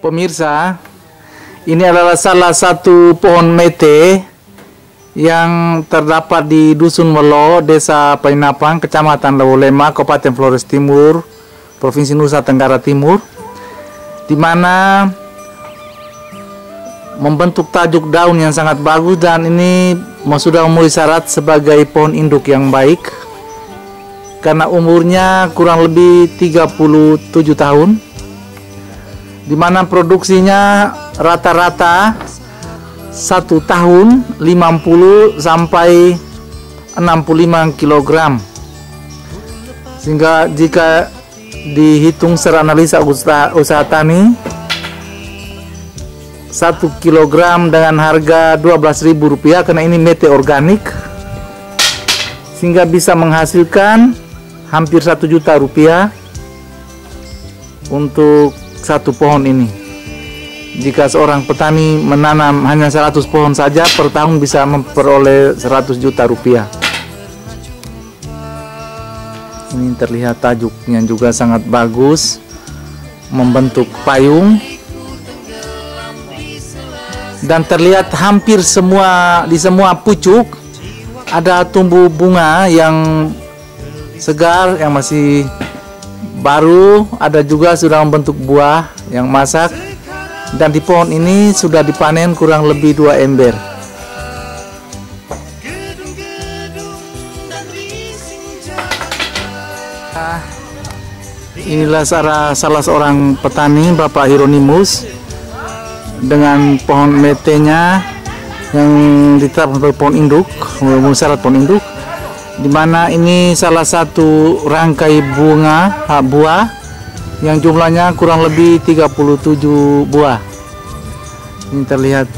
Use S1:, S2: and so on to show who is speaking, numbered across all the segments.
S1: Pemirsa, ini adalah salah satu pohon mete yang terdapat di Dusun Melo, Desa Painapang, Kecamatan Lewolema, Kabupaten Flores Timur, Provinsi Nusa Tenggara Timur, di mana membentuk tajuk daun yang sangat bagus, dan ini sudah memenuhi syarat sebagai pohon induk yang baik karena umurnya kurang lebih 37 tahun, di mana produksinya rata-rata 1 tahun 50 sampai 65 kg, sehingga jika dihitung secara analisa usaha tani, 1 kg dengan harga Rp12.000 karena ini mete organik, sehingga bisa menghasilkan hampir Rp1.000.000 untuk satu pohon ini. Jika seorang petani menanam hanya 100 pohon saja per tahun bisa memperoleh Rp100 juta. Ini terlihat tajuknya juga sangat bagus, membentuk payung, dan terlihat hampir di semua pucuk ada tumbuh bunga yang segar, yang masih baru, ada juga sudah membentuk buah yang masak, dan di pohon ini sudah dipanen kurang lebih 2 ember. Inilah salah seorang petani, Bapak Hieronymus, dengan pohon metenya yang ditetapkan sebagai pohon induk, memenuhi syarat pohon induk, di mana ini salah satu rangkai buah yang jumlahnya kurang lebih 37 buah. Ini terlihat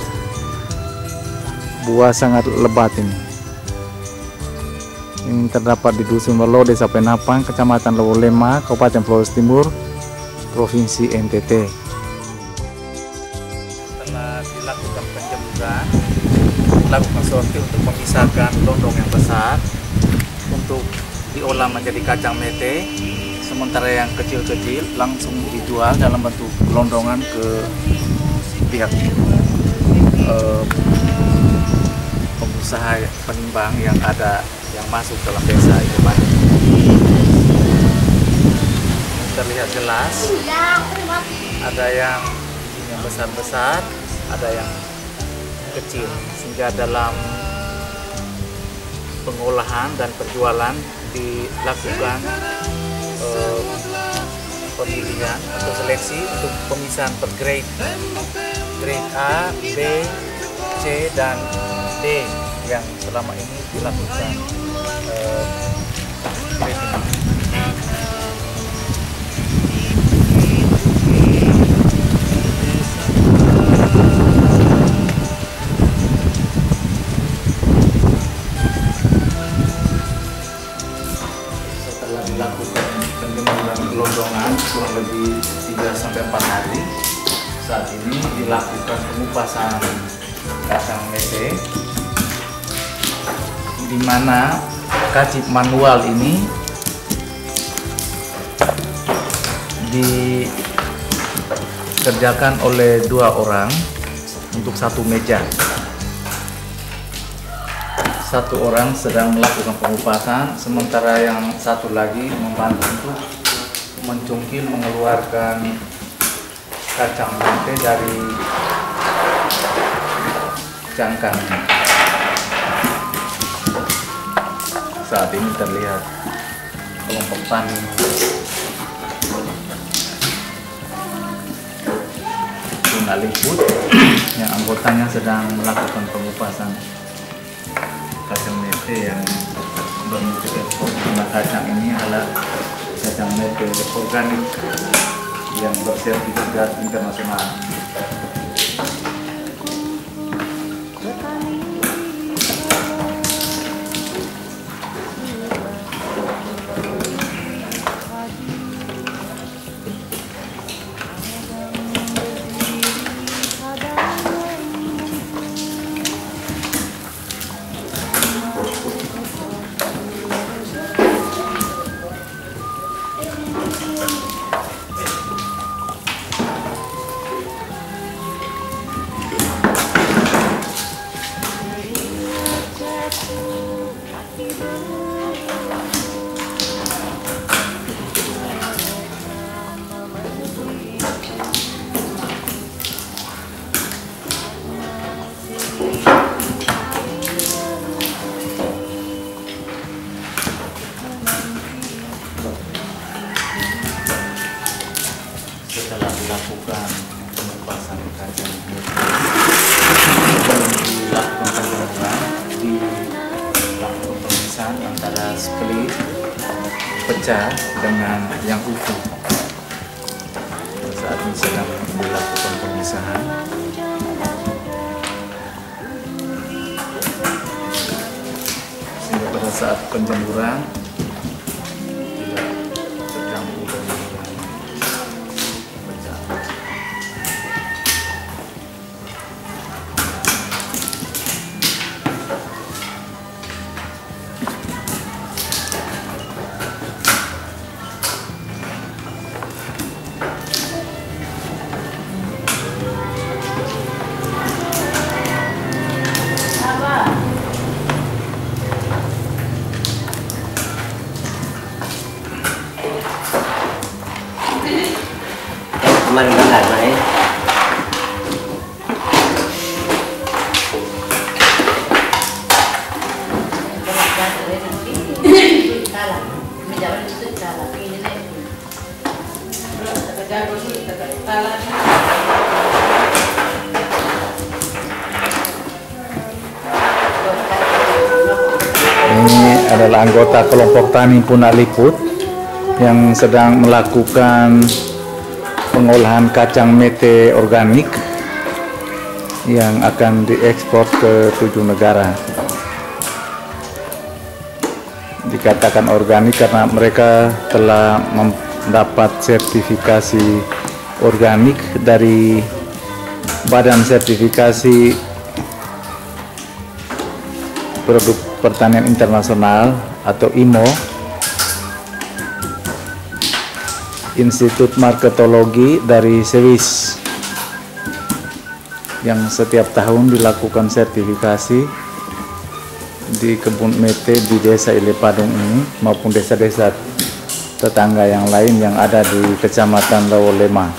S1: buah sangat lebat ini. Ini terdapat di Dusun Melo, Desa Painapang, Kecamatan Lewolema, Kabupaten Flores Timur, Provinsi NTT. Setelah dilakukan penjemuran, dilakukan sortir untuk memisahkan londong yang besar untuk diolah menjadi kacang mete, sementara yang kecil-kecil langsung dijual dalam bentuk gelondongan ke pihak pengusaha penimbang yang masuk dalam desa itu. Terlihat jelas ada yang besar-besar, ada yang kecil, sehingga dalam pengolahan dan penjualan dilakukan pemilihan atau seleksi untuk pemisahan per grade A, B, C, dan D yang selama ini dilakukan grading. Dilakukan penjemuran gelondongan kurang lebih 3-4 hari. Saat ini dilakukan pengupasan kacang mete, di mana kacip manual ini dikerjakan oleh 2 orang untuk 1 meja. 1 orang sedang melakukan pengupasan, sementara yang 1 lagi membantu untuk mencungkil, mengeluarkan kacang mete dari cangkangnya. Saat ini terlihat kelompok tani Tuna Liput yang anggotanya sedang melakukan pengupasan kacang mete yang bermutu ekspor. Kacang ini adalah kacang mete organik yang bersertifikat internasional. setelah dilakukan pengupasan kacang dilakukan penjemuran, dilakukan pemisahan antara split pecah dengan yang utuh. Saat ini sedang dilakukan pemisahan. Sehingga pada saat penjemuran tidak tercampur dengan pecah.
S2: Mình có làm này
S1: Ini adalah anggota kelompok tani Punaliput yang sedang melakukan pengolahan kacang mete organik yang akan diekspor ke 7 negara. Dikatakan organik karena mereka telah mendapat sertifikasi organik dari Badan Sertifikasi Produk Pertanian Internasional atau IMO, Institut Marketologi dari Swiss, yang setiap tahun dilakukan sertifikasi di kebun mete di desa Ilepadung ini maupun desa-desa tetangga yang lain yang ada di Kecamatan Lawolema.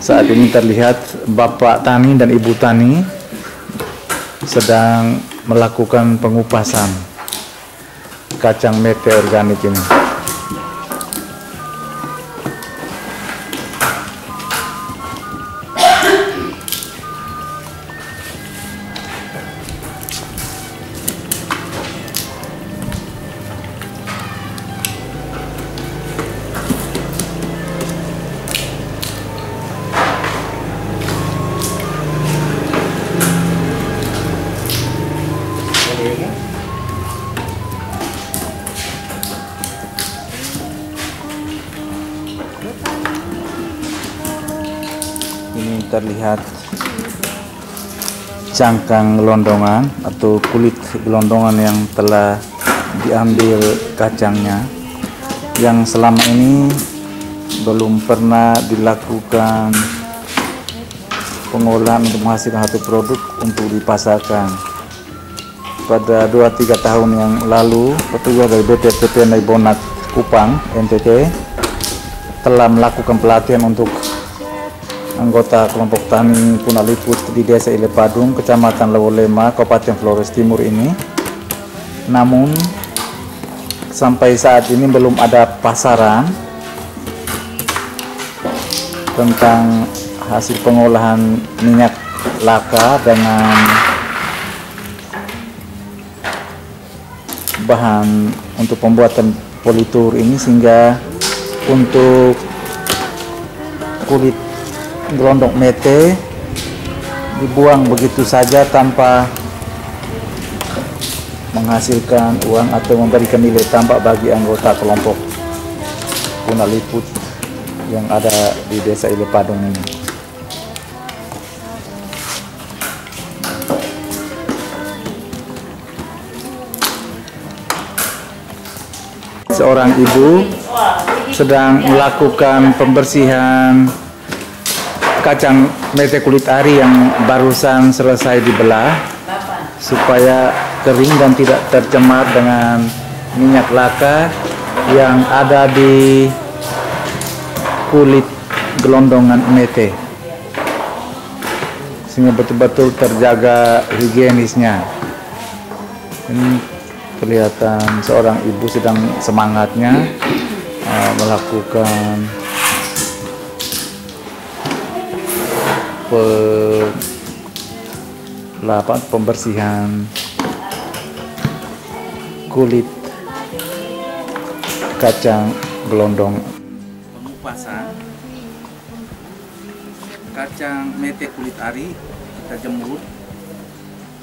S1: Saat ini terlihat Bapak Tani dan Ibu Tani sedang melakukan pengupasan kacang mete organik ini. Ini terlihat cangkang gelondongan atau kulit gelondongan yang telah diambil kacangnya, yang selama ini belum pernah dilakukan pengolahan untuk menghasilkan satu produk untuk dipasarkan. Pada 2-3 tahun yang lalu, petugas dari BPPT Naibonat Kupang NTT telah melakukan pelatihan untuk anggota kelompok tani Punaliput di desa Ilepadung, Kecamatan Lawolema, Kabupaten Flores Timur ini. Namun sampai saat ini belum ada pasaran tentang hasil pengolahan minyak laka dengan bahan untuk pembuatan politur ini, sehingga untuk kulit gelondong mete dibuang begitu saja tanpa menghasilkan uang atau memberikan nilai tambah bagi anggota kelompok Punaliput yang ada di desa Ilepadung ini. Seorang ibu sedang melakukan pembersihan kacang mete kulit ari yang barusan selesai dibelah supaya kering dan tidak tercemar dengan minyak laka yang ada di kulit gelondongan mete, sehingga betul-betul terjaga higienisnya. Ini kelihatan seorang ibu sedang semangatnya melakukan pembersihan kulit kacang gelondong. Pengupasan kacang mete kulit ari kita jemur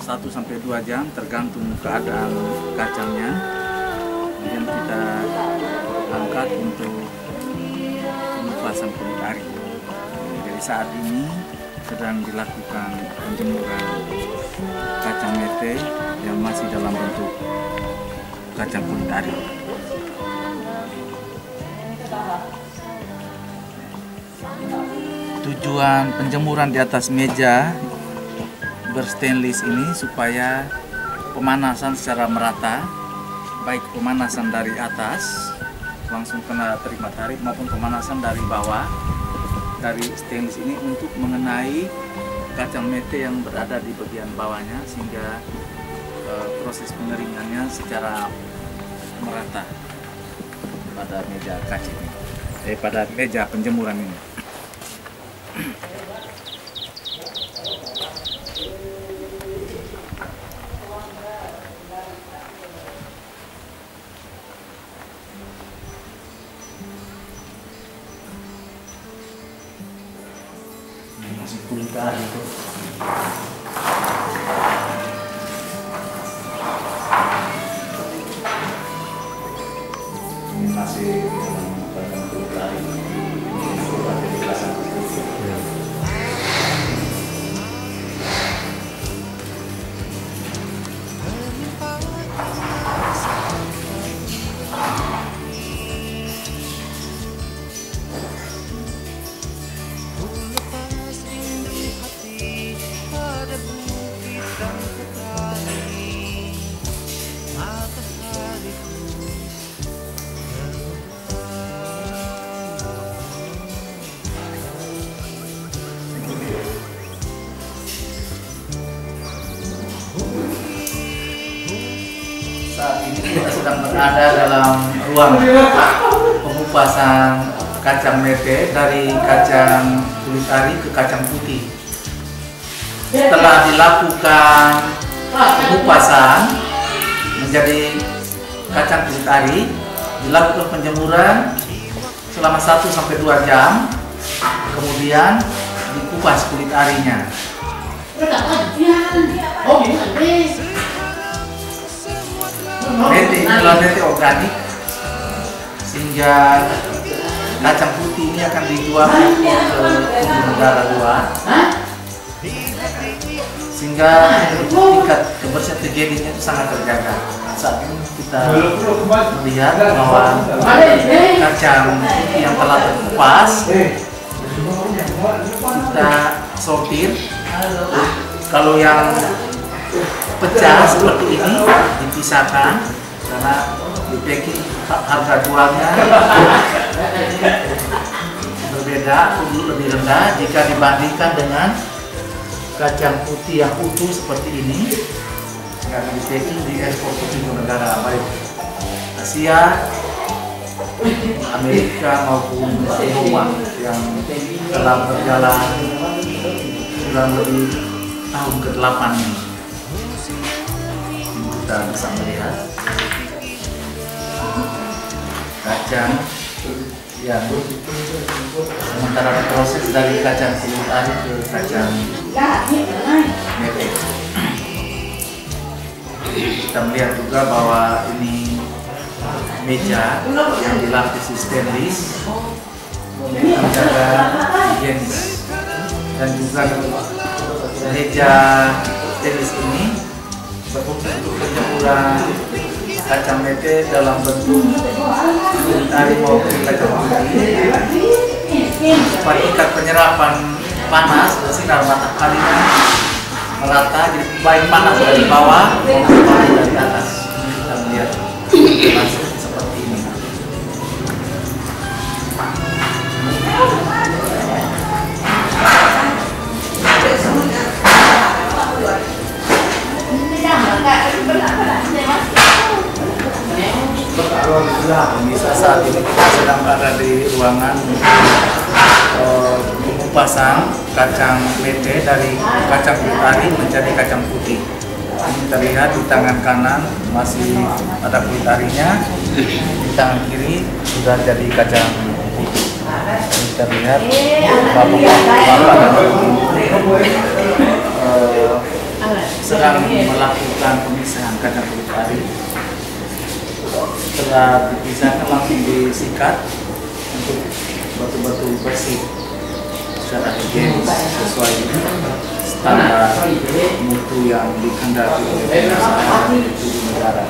S1: 1-2 jam tergantung keadaan kacangnya. Kemudian kita angkat untuk pengupasan kulit ari. Jadi saat ini sedang dilakukan penjemuran kacang mete yang masih dalam bentuk kacang kulit ari. Tujuan penjemuran di atas meja berstainless ini supaya pemanasan secara merata, baik pemanasan dari atas langsung kena terik matahari maupun pemanasan dari bawah dari stainless ini untuk mengenai kacang mete yang berada di bagian bawahnya, sehingga proses pengeringannya secara merata pada meja kaca ini, pada meja penjemuran ini. Masih kulit ari itu. Ini masih dalam kulit ari. Saat ini kita sedang berada dalam ruang pengupasan kacang mete dari kacang kulit ari ke kacang putih. Setelah dilakukan pengupasan menjadi kacang kulit ari, dilakukan penjemuran selama 1-2 jam, kemudian dikupas kulit arinya. Mete ini adalah mete organik, sehingga kacang putih ini akan dijual ke negara luar, sehingga tingkat kebersihan higienisnya itu sangat terjaga. Saat ini kita melihat bahwa kacang putih yang telah terkupas kita sortir. Kalau yang pecah seperti ini dipisahkan karena di packing harga jualnya berbeda, lebih rendah jika dibandingkan dengan kacang putih yang utuh seperti ini yang di packing diekspor ke timur negara baik Asia, Amerika maupun Eropa yang telah berjalan kurang lebih tahun ke-8 ini. Kita bisa melihat kacang yang sementara proses dari kacang kulit ari ke kacang mete. Kita melihat juga bahwa ini meja yang dilapisi stainless menjaga higienis, dan juga meja stainless ini berfungsi untuk penjemuran kacang mete dalam bentuk kulit ari maupun kacang putih, supaya tingkat penyerapan panas dan sinar mataharinya merata, jadi baik panas dari bawah maupun panas dari atas. Kita melihat hasil seperti ini. Pemirsa, saat ini kita sedang berada di ruangan pengupasan kacang mete dari kacang kulit ari menjadi kacang putih. Ini terlihat di tangan kanan masih ada kulit arinya, di tangan kiri sudah jadi kacang putih. Ini terlihat bapak dan ibu sedang melakukan pemisahan kacang kulit ari. Setelah dipisahkan langsung disikat untuk batu-batu bersih secara higienis sesuai standar mutu yang dikehendaki oleh perusahaan itu di negara.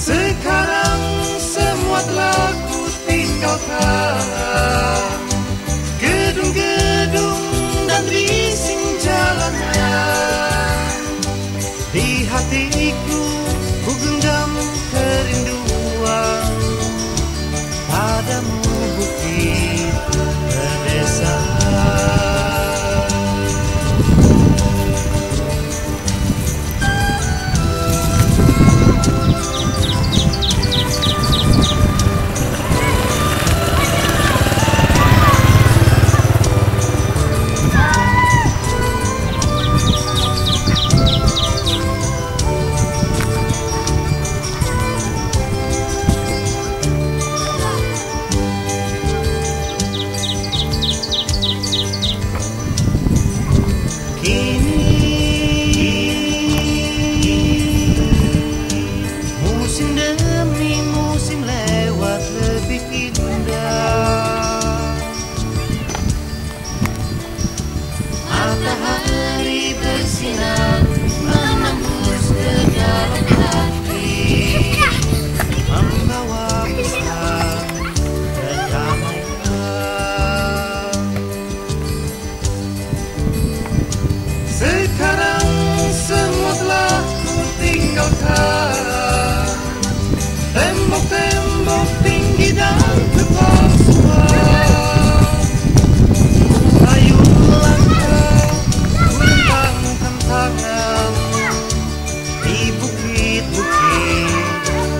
S2: Sekarang semua telah ku tinggalkan, gedung-gedung dan bising jalannya. Di hatiku ku genggam kerinduan padamu, bukit pedesaan. Tembok-tembok tinggi dan kepalsuan, ayo langkah merentangkan tangan di bukit-bukit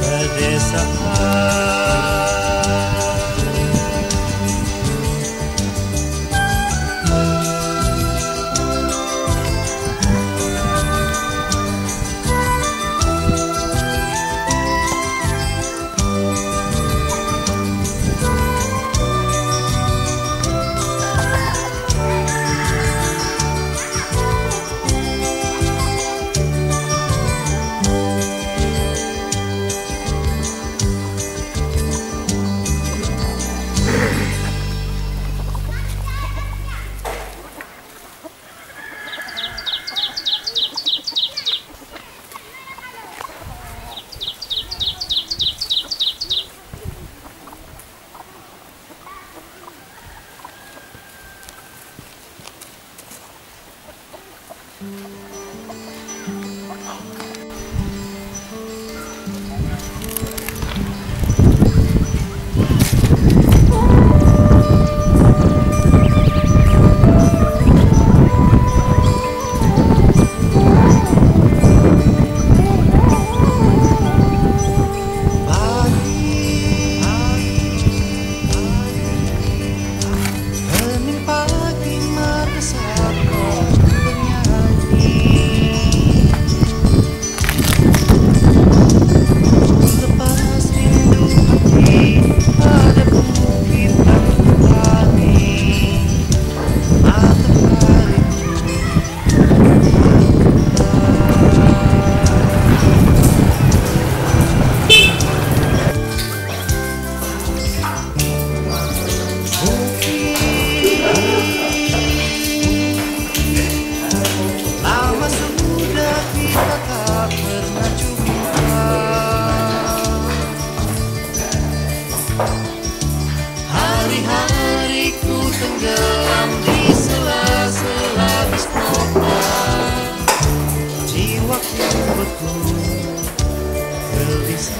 S2: pedesaan. desa.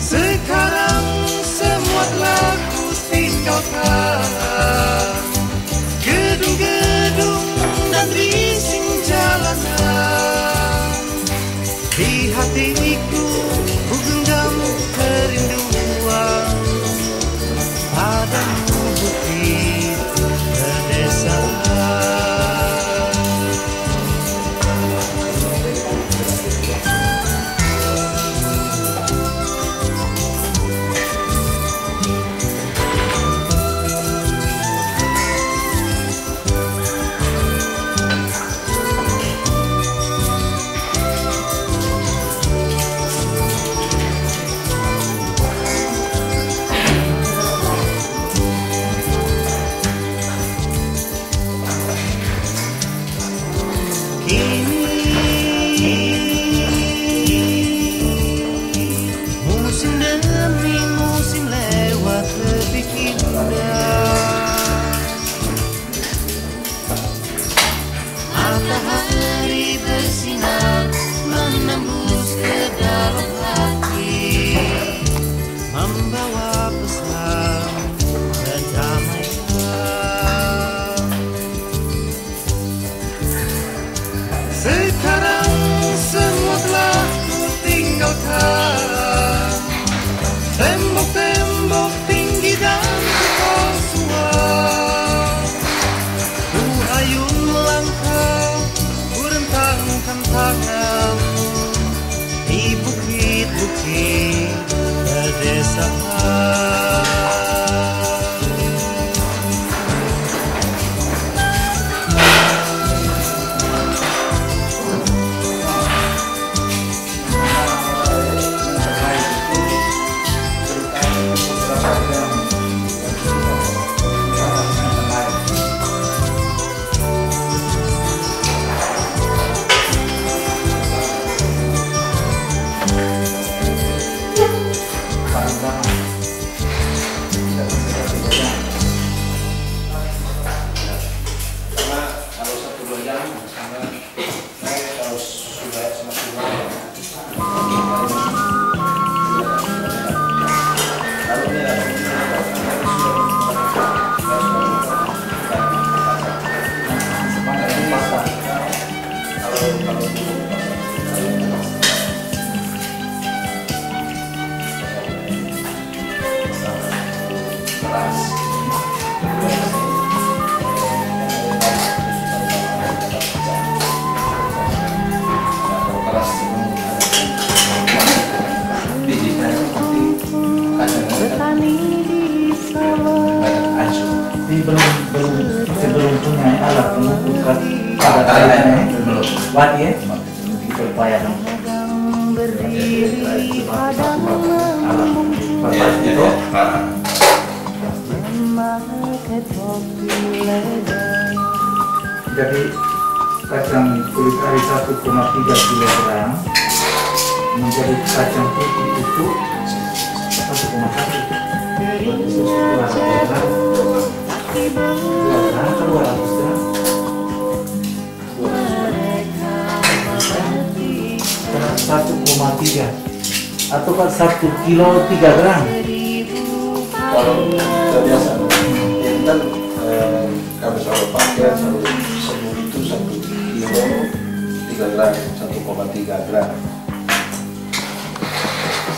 S2: Sekarang semua telah ku tinggalkan, gedung-gedung dan bising jalanan. Di hatiku ku genggam kerinduan padamu bukit pedesaan. Musim demi musim lewat lebih indah. Matahari bersinar menembus ke dalam hati, membawa pesan kedamaian. Sekarang semua telah ku tinggalkan, tembok-tembok tinggi dan kekosongan. Ku ayun melangkah, ku rentangkan tangan di bukit-bukit pedesaan.
S1: Belum punya alat mengukur pada kalian buat ya supaya jadi kacang kulit ari 1,3 kilogram menjadi kacang putih itu 1,3 atau kan 1 kilo 3 gram.
S3: Kalau kita biasa ini kan kami selalu pakai semur itu 1 kilo 3 gram, 1,3 gram.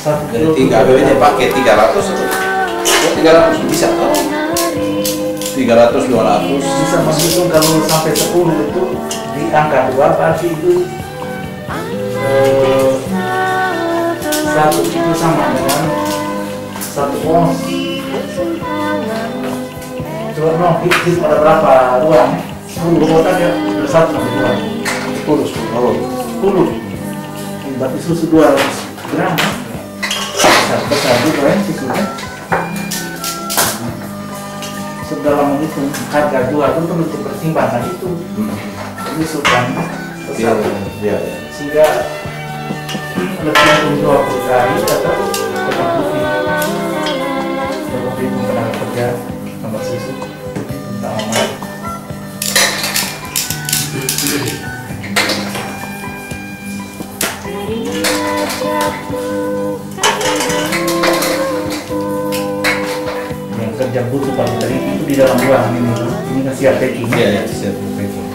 S1: 1
S3: Jadi
S1: kilo
S3: 3 BBM pakai 300 atau 300 bisa tahu 300 200
S1: bisa menghitung kalau sampai 10 itu di angka 2 berarti itu 1 kilo sama dengan 1 ons. Coba dong hitung ada berapa ruang? 10 kotak ya bersatu sama 2 10 berarti susu 200 gram besar juga ya susunya. Dalam menghitung harga jual itu untuk pertimbangan itu ini sudah besar sehingga lebih menjual berkali atau tetap putih seperti tenaga kerja tambah susu tambah butuh kalau tadi itu di dalam ruangan ini. Ini kan siap packing.
S3: Iya, ya, siap packing.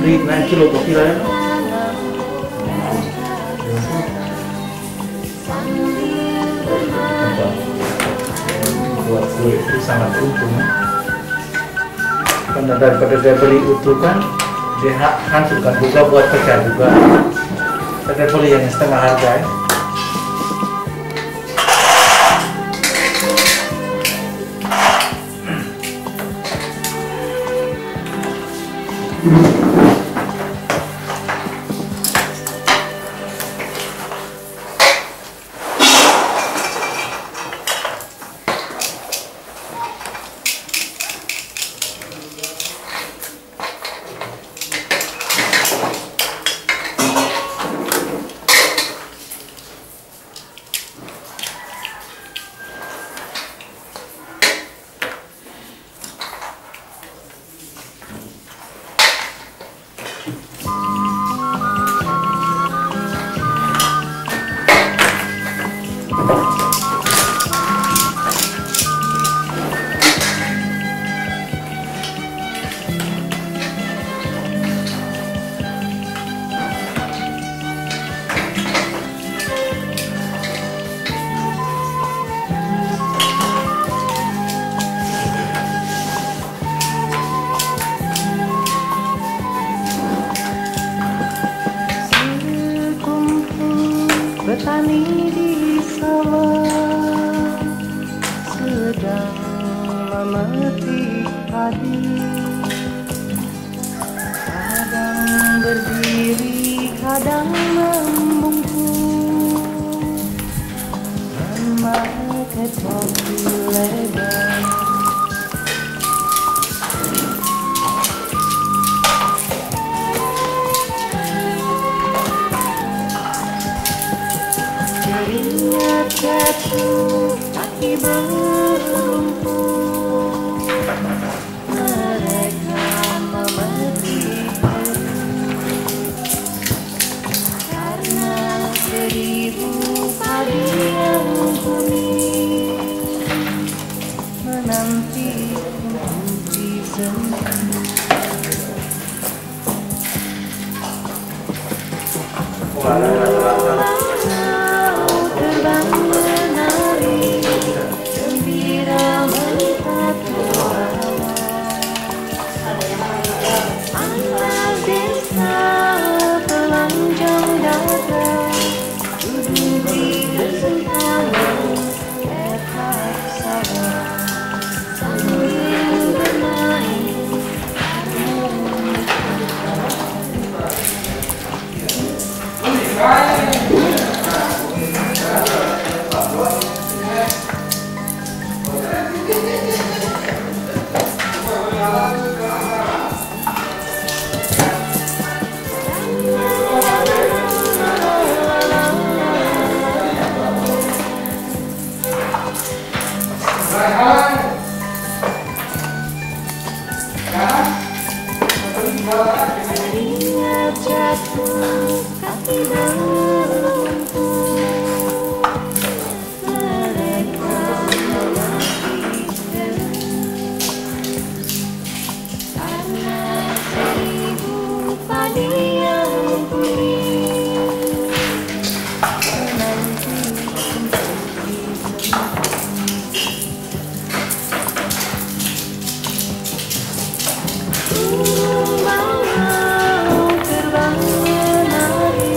S1: Beri naik kilo kopi lah ya. Buat kue itu sangat untung. Karena daripada dia beli utuh kan, dia hancurkan juga buat pecah juga. Kita beli yang setengah harga ya.
S4: Petani di sawah sedang memetik padi, kadang berdiri, kadang membungkuk, memakai topi lebar. Keringat jatuh, kaki berlumpur, mereka memetik karena 1000 padi yang kuning menanti untuk disentuh. Keringat jatuh, kaki berlumpur, mereka memetik karena 1000 padi yang kuning menanti untuk disentuh. Mau terbang menari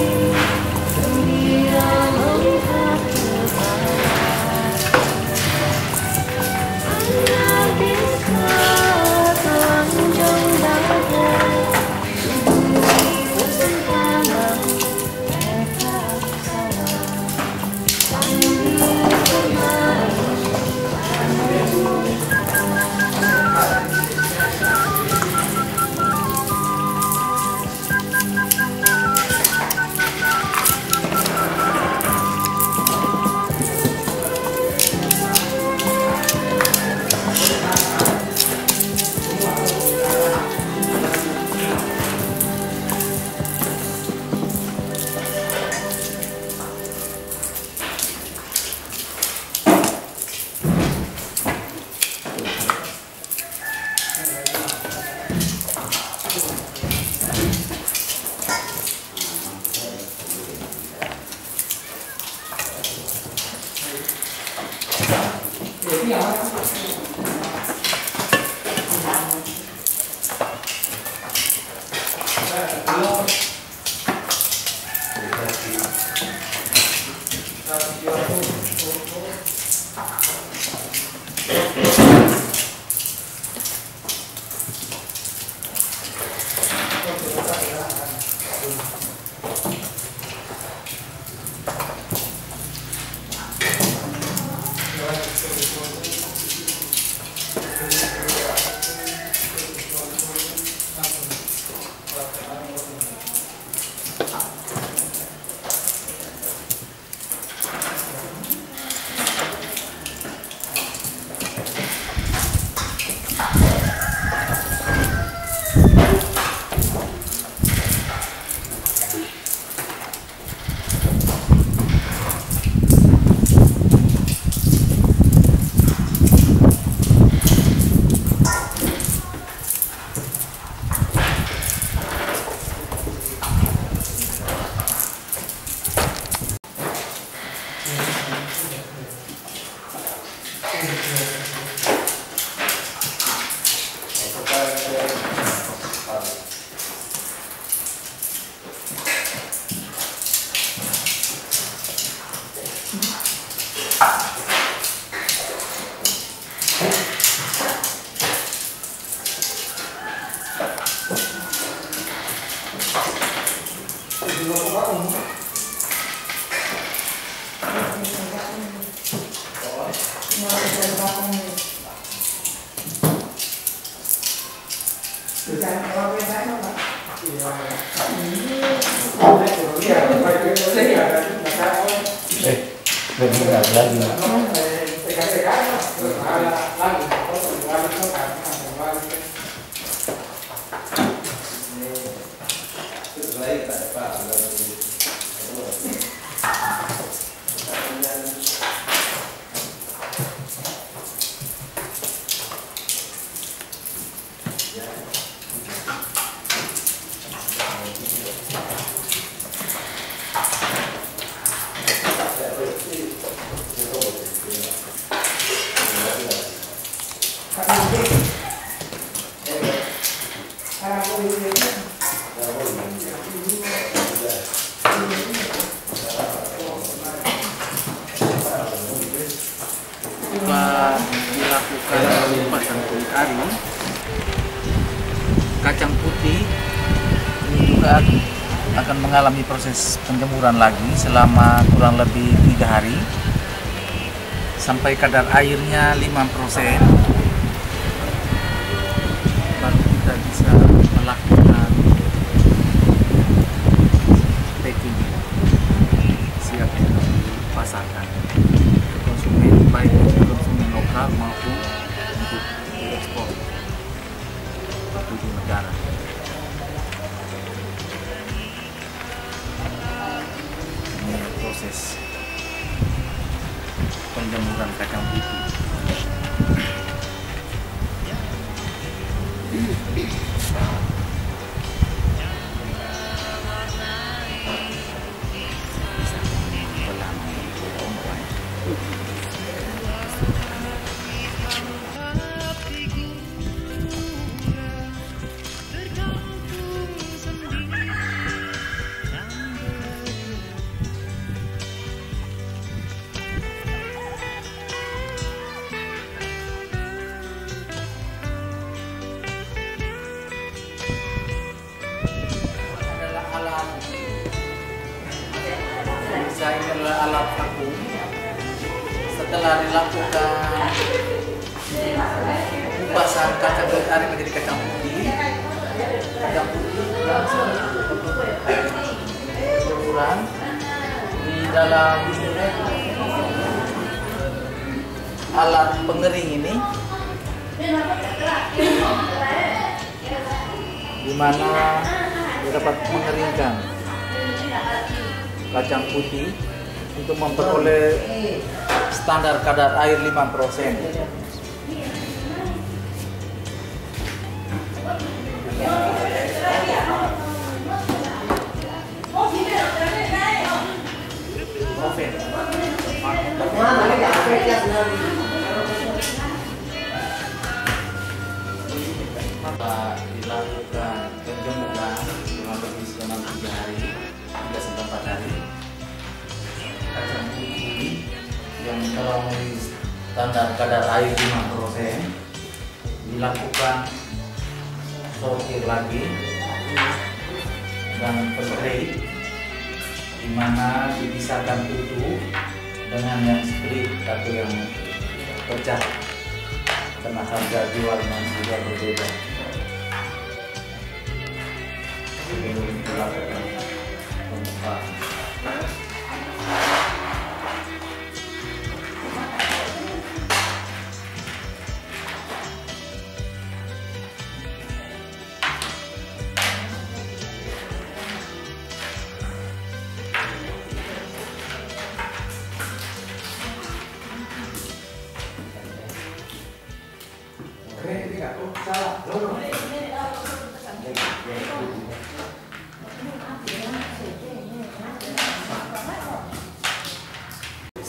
S1: Setelah dilakukan pelepasan kulit ari, kacang putih ini juga akan mengalami proses penjemuran lagi selama kurang lebih 3 hari sampai kadar airnya 5%, baru kita bisa melakukan packing, siap dipasarkan ke konsumen, baik konsumen lokal maupun untuk diekspor ke 7 negara. Ini proses penjemuran kacang putih. Ini adalah alat vakum. Setelah dilakukan kupasan kacang kulit ari menjadi kacang putih langsung berkurang di dalam alat pengering ini, di mana dapat mengeringkan kacang putih untuk memperoleh standar kadar air 5%. Oven. Maka dilakukan penjemuran kurang lebih selama 3 hari hingga 4 hari. Kacang putih yang melalui standar kadar air 5% dilakukan sortir lagi dan spray, di mana dipisahkan utuh dengan yang split atau yang pecah karena harga jualnya juga berbeda. Sebelum dilakukan pembukaan.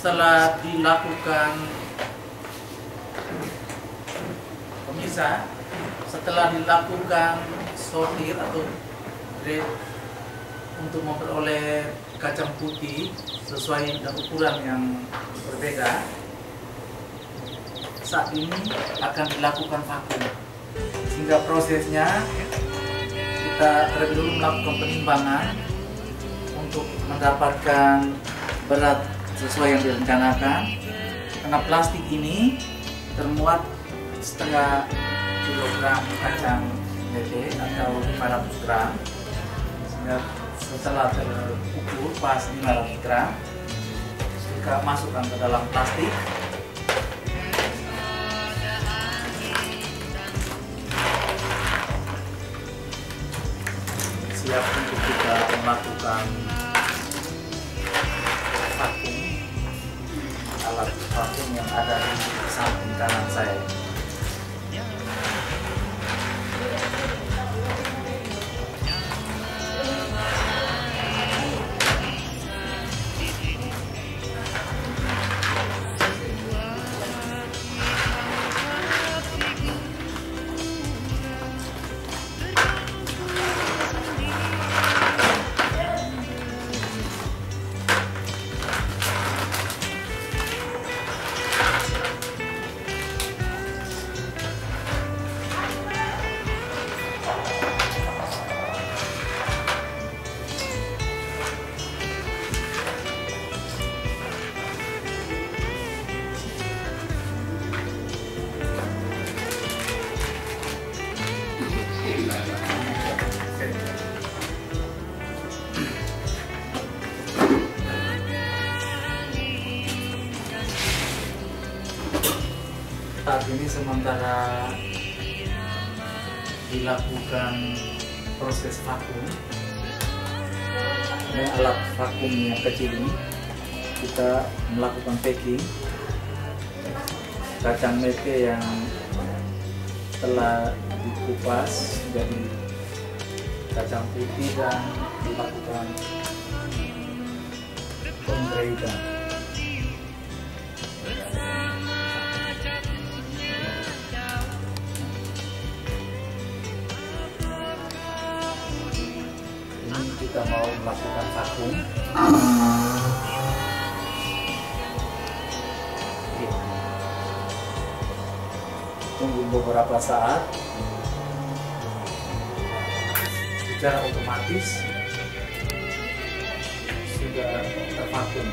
S1: Setelah dilakukan pemirsa, setelah dilakukan sortir atau grade untuk memperoleh kacang putih sesuai dengan ukuran yang berbeda, saat ini akan dilakukan vakum Sehingga prosesnya kita terlebih dulu melakukan penimbangan untuk mendapatkan berat sesuai yang direncanakan. Karena plastik ini termuat setengah kilogram kacang mete atau 500 gram. Sehingga setelah terukur pas 500 gram, kita masukkan ke dalam plastik. Siap untuk kita melakukan vakum, alat vakum yang ada di samping kanan saya. Saat ini sementara dilakukan proses vakum dengan alat vakum yang kecil ini, kita melakukan packing kacang mete yang telah dikupas jadi kacang putih dan dilakukan penggraidan. Kita mau melakukan vakum. Tunggu beberapa saat. Secara otomatis sudah tervakum.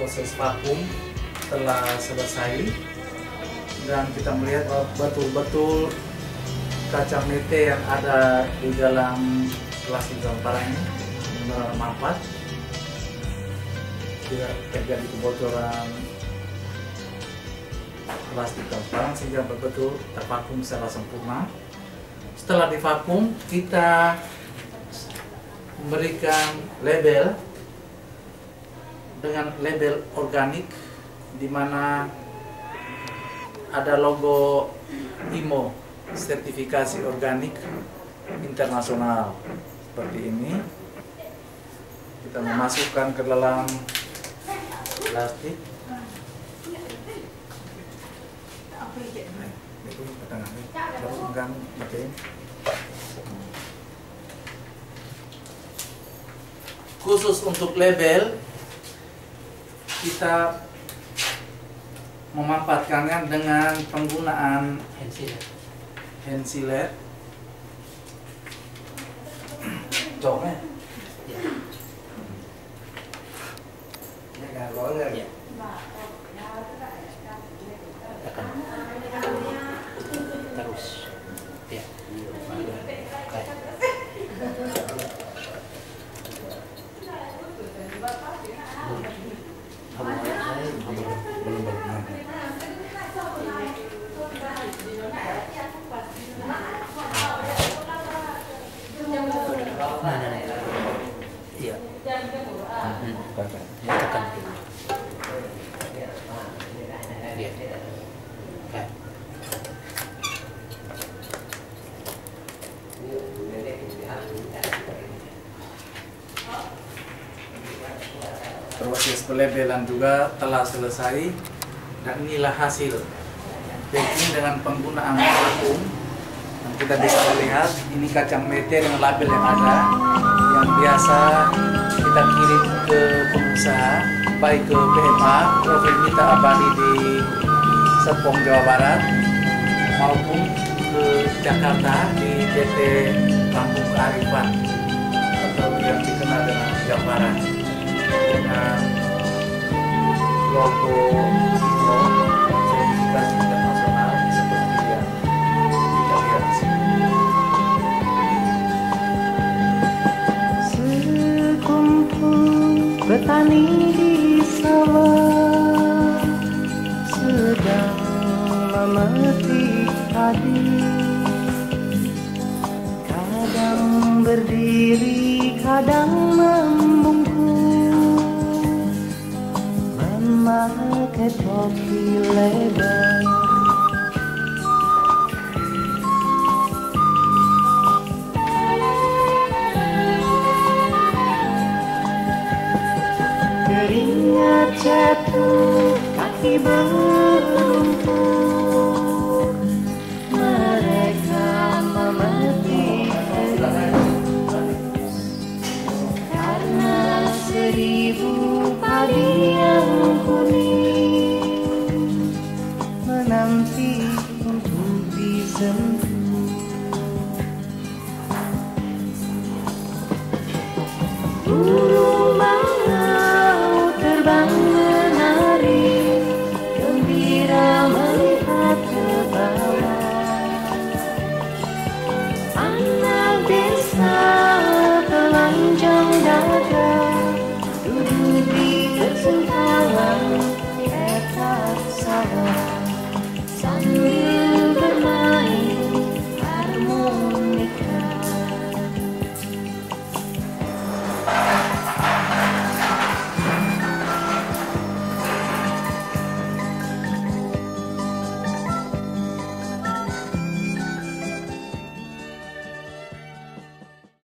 S1: Proses vakum telah selesai dan kita melihat betul-betul kacang mete yang ada di dalam plastik transparan ini benar mampet, tidak terjadi kebocoran plastik transparan sehingga betul-betul tervakum secara sempurna. Setelah divakum, kita memberikan label dengan label organik di mana ada logo IMO, sertifikasi organik internasional seperti ini. Kita memasukkan ke dalam plastik. Khusus untuk label, kita memanfaatkannya dengan penggunaan hand sealer. Joknya?
S5: Ya. Tekan. Terus. Ya. Iya. Tekan. Iya. Kayak.
S1: Proses pelabelan juga telah selesai dan inilah hasil packing dengan penggunaan vakum. Nanti kita bisa melihat ini kacang mete dengan label yang ada, yang biasa kita kirim ke pengusaha, baik ke PMA, Profil Mita Abadi di Serpong, Jawa Barat, maupun ke Jakarta di PT Kampung Kearifan atau yang dikenal dengan Gambaran, dengan logo ISO sertifikasi internasional seperti yang kita lihat di sini.
S4: Sekumpulan petani di sawah sedang memetik padi, kadang berdiri, kadang membungkuk, memakai topi lebar. Keringat jatuh, kaki berlumpur, mereka memetik terus karena 1000 padi yang kuning menanti untuk disentuh.